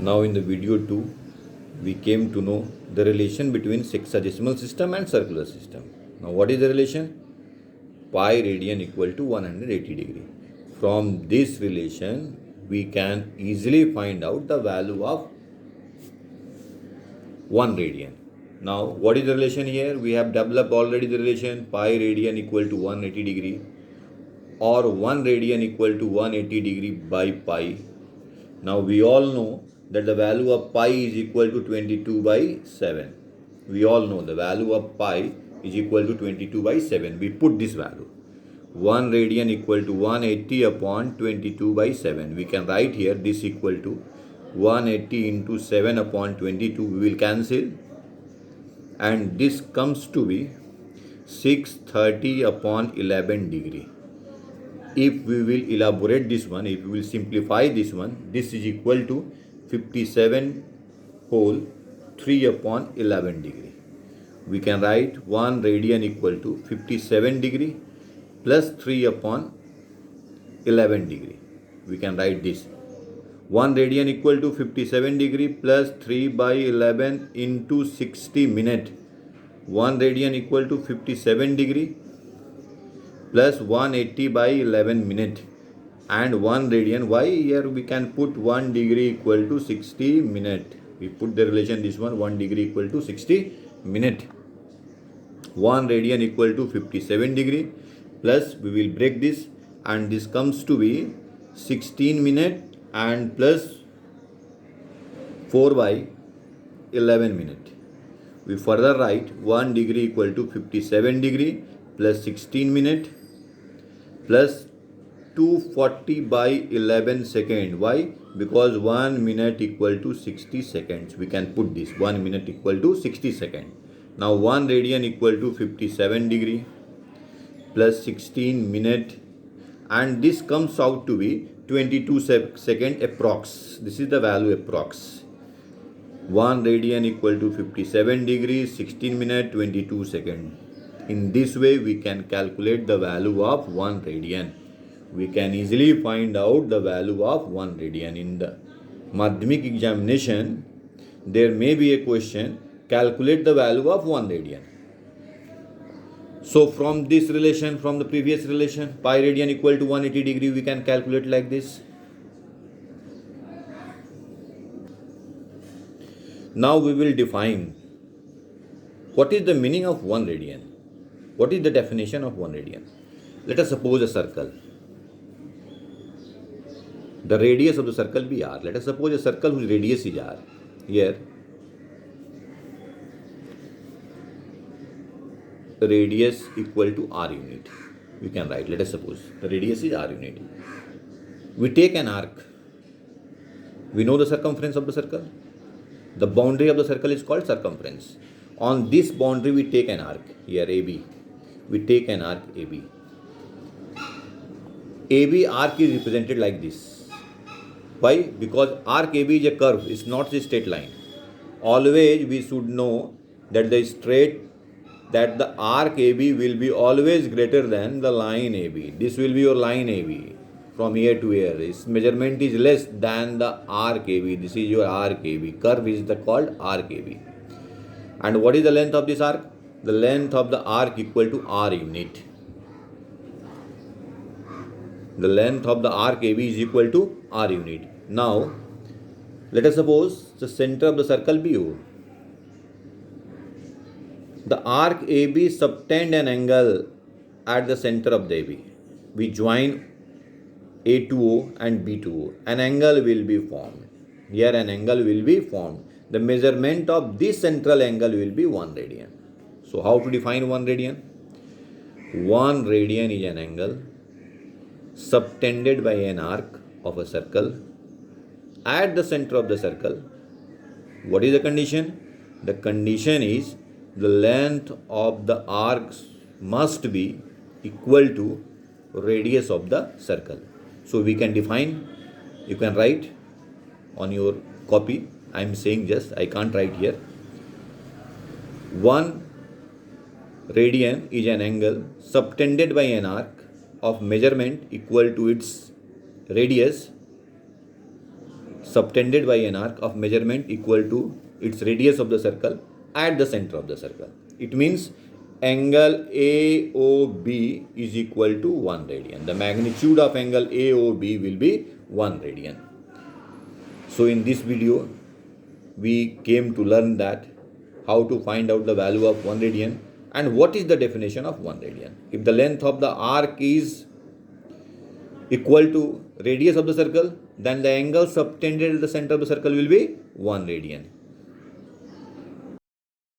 Now in the video 2, we came to know the relation between sexagesimal system and circular system. Now what is the relation? Pi radian equal to 180 degree. From this relation, we can easily find out the value of 1 radian. Now what is the relation here? We have developed already the relation pi radian equal to 180 degree or 1 radian equal to 180 degree by pi. Now we all know that the value of pi is equal to 22 by 7. We all know the value of pi is equal to 22 by 7. We put this value. 1 radian equal to 180 upon 22 by 7. We can write here this equal to 180 into 7 upon 22. We will cancel. And this comes to be 630 upon 11 degree. If we will elaborate this one, if we will simplify this one, this is equal to 57 whole 3 upon 11 degree. We can write 1 radian equal to 57 degree plus 3 upon 11 degree. We can write this. 1 radian equal to 57 degree plus 3 by 11 into 60 minute. 1 radian equal to 57 degree plus 180 by 11 minute and 1 radian. Why here we can put 1 degree equal to 60 minute. We put the relation this one degree equal to 60 minute. 1 radian equal to 57 degree plus we will break this and this comes to be 16 minute and plus 4 by 11 minute. We further write 1 degree equal to 57 degree plus 16 minute plus 240 by 11 second. Why? Because 1 minute equal to 60 seconds. We can put this 1 minute equal to 60 seconds. Now 1 radian equal to 57 degree plus 16 minute and this comes out to be 22 second approx. This is the value approx. 1 radian equal to 57 degrees, 16 minute, 22 second. In this way, we can calculate the value of 1 radian. We can easily find out the value of 1 radian. In the Madhyamik examination, there may be a question, calculate the value of 1 radian. So from this relation, from the previous relation, pi radian equal to 180 degree, we can calculate like this. Now we will define what is the meaning of 1 radian. What is the definition of 1 radian? Let us suppose a circle. The radius of the circle be r. Let us suppose a circle whose radius is r. Here, the radius equal to r unit. We can write, let us suppose the radius is r unit. We take an arc. We know the circumference of the circle. The boundary of the circle is called circumference. On this boundary, we take an arc. Here, AB. We take an arc AB. AB arc is represented like this. Why? Because arc AB is a curve. It's not a straight line. Always we should know that the arc AB will be always greater than the line AB. This will be your line AB from here to here. Its measurement is less than the arc AB. This is your arc AB. Curve is called arc AB. And what is the length of this arc? The length of the arc equal to r unit. The length of the arc AB is equal to r unit. Now, let us suppose the center of the circle be O. The arc AB subtend an angle at the center of the AB. We join A to O and B to O. An angle will be formed. Here an angle will be formed. The measurement of this central angle will be 1 radian. So how to define 1 radian? 1 radian is an angle subtended by an arc of a circle at the center of the circle. What is the condition? The condition is the length of the arc must be equal to radius of the circle. So we can define, you can write on your copy. I am saying just, I can't write here. 1 radian is an angle subtended by an arc of measurement equal to its radius subtended by an arc of measurement equal to its radius of the circle at the center of the circle. It means angle AOB is equal to 1 radian. The magnitude of angle AOB will be 1 radian. So in this video, we came to learn that how to find out the value of 1 radian and what is the definition of 1 radian. If the length of the arc is equal to radius of the circle, then the angle subtended at the center of the circle will be 1 radian.